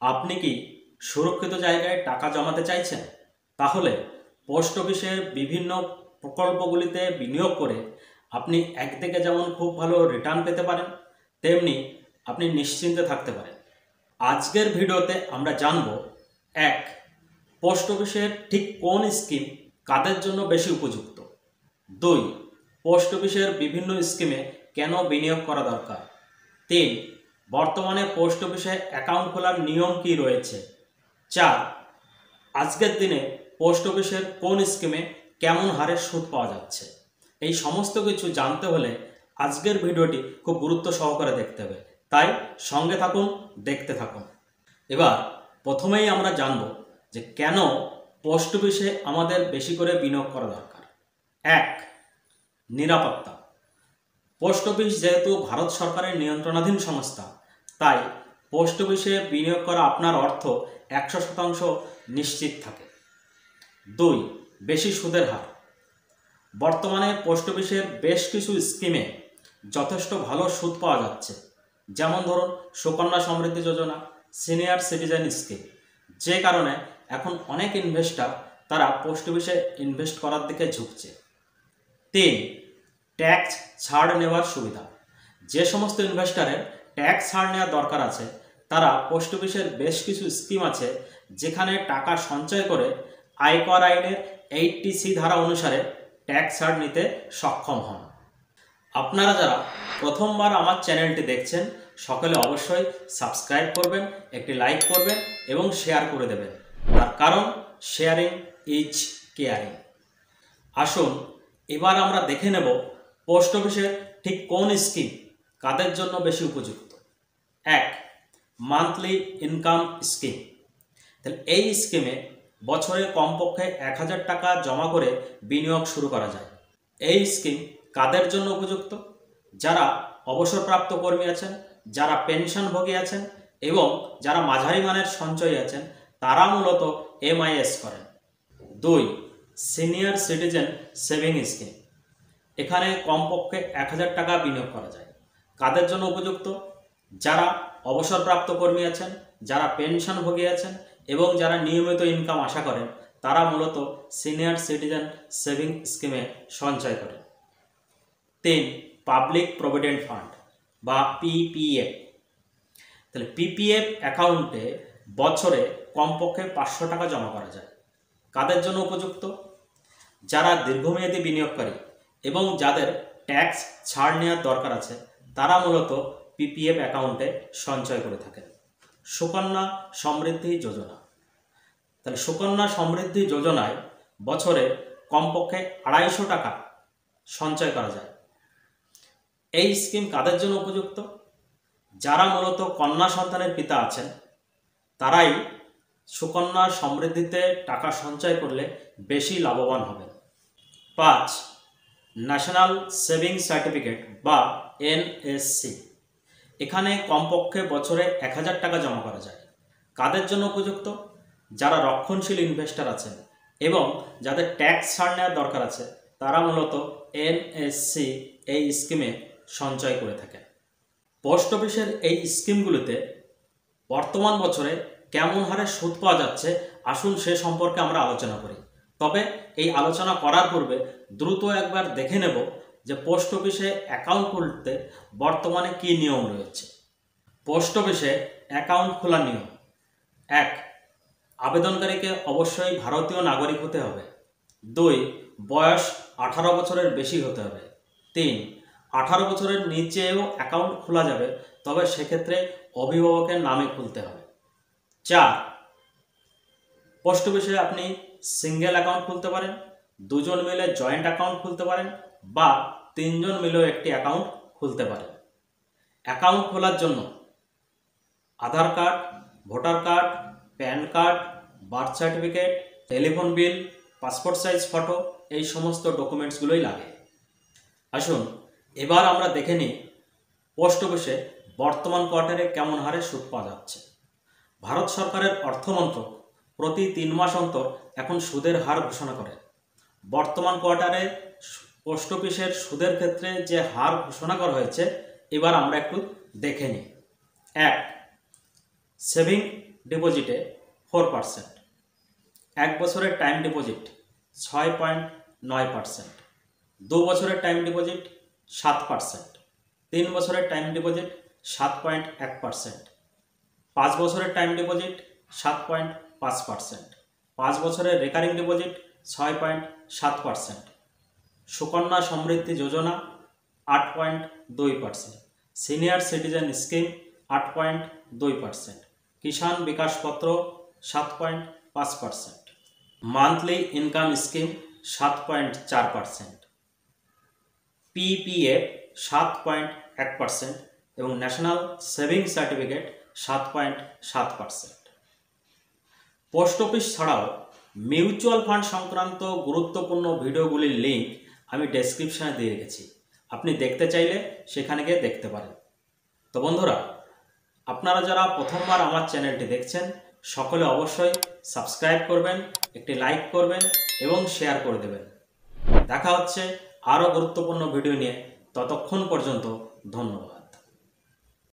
আপনি কি সুরক্ষিত জায়গায় টাকা জমাতে চাইছেন? তাহলে পোস্ট অফিসের বিভিন্ন প্রকল্পগুলিতে বিনিয়োগ করে আপনি একদিকে যেমন খুব ভালো রিটার্ন পেতে পারেন, তেমনি আপনি নিশ্চিন্তে থাকতে পারেন। আজকের ভিডিওতে আমরা জানব, 1. পোস্ট অফিসের ঠিক কোন স্কিম কাদের জন্য বেশি উপযুক্ত। 2. পোস্ট অফিসের বিভিন্ন স্কিমে কেন বিনিয়োগ করা দরকার। 3. বর্তমানে পোস্ট অফিসে অ্যাকাউন্ট খোলার নিয়ম কী রয়েছে। 4. আজকের দিনে পোস্ট অফিসের কোন স্কিমে কেমন হারে সুদ পাওয়া যাচ্ছে। এই সমস্ত কিছু জানতে হলে আজকের ভিডিওটি খুব গুরুত্ব সহকারে দেখতে হবে, তাই সঙ্গে থাকুন, দেখতে থাকুন। এবার প্রথমেই আমরা জানব যে কেন পোস্ট অফিসে আমাদের বেশি করে বিনিয়োগ করা দরকার। 1. নিরাপত্তা। পোস্ট অফিস যেহেতু ভারত সরকারের নিয়ন্ত্রণাধীন সংস্থা, তাই পোস্ট অফিসে বিনিয়োগ করা আপনার অর্থ 100% নিশ্চিত থাকে। 2. বেশি সুদের হার। বর্তমানে পোস্ট অফিসের বেশ কিছু স্কিমে যথেষ্ট ভালো সুদ পাওয়া যাচ্ছে, যেমন ধরুন Sukanya Samriddhi Yojana, senior citizen scheme, যে কারণে এখন অনেক ইনভেস্টর তারা পোস্ট অফিসে ইনভেস্ট করার দিকে ঝুঁকছে। 3. ট্যাক্স ছাড় নেওয়ার সুবিধা। যে সমস্ত ইনভেস্টরের ট্যাক্স ছাড় নেওয়ার দরকার আছে, তারা পোস্ট অফিসের বেশ কিছু স্কিম আছে যেখানে টাকা সঞ্চয় করে আয়কর আইনের 80C ধারা অনুসারে ট্যাক্স ছাড় নিতে সক্ষম হন। আপনারা যারা প্রথমবার আমার চ্যানেলটি দেখছেন, সকলে অবশ্যই সাবস্ক্রাইব করবেন, একটি লাইক করবেন এবং শেয়ার করে দেবেন, তার কারণ শেয়ারিং ইজ কেয়ারিং। আসুন এবার আমরা দেখে নেব পোস্ট অফিসের ঠিক কোন স্কিম কাদের জন্য বেশি উপযুক্ত। 1. Monthly income scheme. তাহলে এই স্কিমে বছরে কমপক্ষে 1000 টাকা জমা করে বিনিয়োগ শুরু করা যায়। এই স্কিম কাদের জন্য উপযুক্ত? যারা অবসরপ্রাপ্ত কর্মী আছেন, যারা পেনশনভোগী আছেন এবং যারা মাঝারি মানের সঞ্চয়ী আছেন, তারা মূলত MIS করেন। 2. Senior citizen saving scheme. এখানে কমপক্ষে 1000 টাকা বিনিয়োগ করা যায়। কাদের জন্য উপযুক্ত? যারা অবসরপ্রাপ্ত কর্মী আছেন, যারা পেনশনভোগী আছেন এবং যারা নিয়মিত ইনকাম আশা করেন, তারা মূলত সিনিয়র সিটিজেন সেভিং স্কিমে সঞ্চয় করেন। 3. পাবলিক প্রভিডেন্ট ফান্ড বা PPF। তাহলে PPF অ্যাকাউন্টে বছরে কমপক্ষে 500 টাকা জমা করা যায়। কাদের জন্য উপযুক্ত? যারা দীর্ঘমেয়াদী বিনিয়োগকারী এবং যাদের ট্যাক্স ছাড় নেওয়ার দরকার আছে, তারা মূলত PPF অ্যাকাউন্টে সঞ্চয় করে থাকেন। সুকন্যা সমৃদ্ধি যোজনা। তাহলে সুকন্যা সমৃদ্ধি যোজনায় বছরে কমপক্ষে 250 টাকা সঞ্চয় করা যায়। এই স্কিম কাদের জন্য উপযুক্ত? যারা মূলত কন্যা সন্তানের পিতা আছেন, তারাই সুকন্যা সমৃদ্ধিতে টাকা সঞ্চয় করলে বেশি লাভবান হবেন। 5. ন্যাশনাল সেভিং সার্টিফিকেট বা NSC। এখানে কমপক্ষে বছরে 1000 টাকা জমা করা যায়। কাদের জন্য উপযুক্ত? যারা রক্ষণশীল ইনভেস্টর আছেন এবং যাদের ট্যাক্স ছাড় নেওয়ার দরকার আছে, তারা মূলত NSC এই স্কিমে সঞ্চয় করে থাকেন। পোস্ট অফিসের এই স্কিমগুলিতে বর্তমান বছরে কেমন হারে সুদ পাওয়া যাচ্ছে, আসুন সে সম্পর্কে আমরা আলোচনা করি। তবে এই আলোচনা করার পূর্বে দ্রুত একবার দেখে নেব যে পোস্ট অফিসে অ্যাকাউন্ট খুলতে বর্তমানে কী নিয়ম রয়েছে। পোস্ট অফিসে অ্যাকাউন্ট খোলার নিয়ম। 1. আবেদনকারীকে অবশ্যই ভারতীয় নাগরিক হতে হবে। 2. বয়স 18 বছরের বেশি হতে হবে। 3. 18 বছরের নিচেও অ্যাকাউন্ট খোলা যাবে, তবে সেক্ষেত্রে অভিভাবকের নামে খুলতে হবে। 4. পোস্ট অফিসে আপনি সিঙ্গেল অ্যাকাউন্ট খুলতে পারেন, 2 জন মিলে জয়েন্ট অ্যাকাউন্ট খুলতে পারেন বা 3 জন মিলেও একটি অ্যাকাউন্ট খুলতে পারেন। অ্যাকাউন্ট খোলার জন্য Aadhaar card, voter card, PAN card, birth certificate, telephone bill, passport size photo, এই সমস্ত ডকুমেন্টসগুলোই লাগে। আসুন এবার আমরা দেখে নিই পোস্ট অফিসে বর্তমান কোয়ার্টারে কেমন হারে সুদ পাওয়া যাচ্ছে। ভারত সরকারের অর্থমন্ত্রক প্রতি 3 মাস অন্তর এখন সুদের হার ঘোষণা করে। বর্তমান কোয়ার্টারে পোস্ট অফিসের সুদের ক্ষেত্রে যে হার ঘোষণা করা হয়েছে, এবার আমরা একটু দেখে নিই। 1. সেভিং ডিপোজিটে 4%, 1 বছরের টাইম ডিপোজিট 6.9%, 2 বছরের টাইম ডিপোজিট 7%, 3 বছরের টাইম ডিপোজিট 7.1%, 5 বছরের টাইম ডিপোজিট 7.5%, 5 বছরের recurring deposit 6.7%, Sukanya Samriddhi Yojana 8.2%, senior citizen scheme 8.2%, কিষাণ বিকাশ পত্র 7.5%, মান্থলি ইনকাম স্কিম 7.4%, পিপিএফ 7.1% এবং national savings certificate 7.7%। Post office ছাড়াও মিউচুয়াল ফান্ড সংক্রান্ত গুরুত্বপূর্ণ ভিডিওগুলির লিঙ্ক আমি ডেসক্রিপশানে দিয়ে রেখেছি, আপনি দেখতে চাইলে সেখানে গিয়ে দেখতে পারেন। তো বন্ধুরা, আপনারা যারা প্রথমবার আমার চ্যানেলটি দেখছেন সকলে অবশ্যই সাবস্ক্রাইব করবেন, একটি লাইক করবেন এবং শেয়ার করে দেবেন। দেখা হচ্ছে আরও গুরুত্বপূর্ণ ভিডিও নিয়ে, ততক্ষণ পর্যন্ত ধন্যবাদ।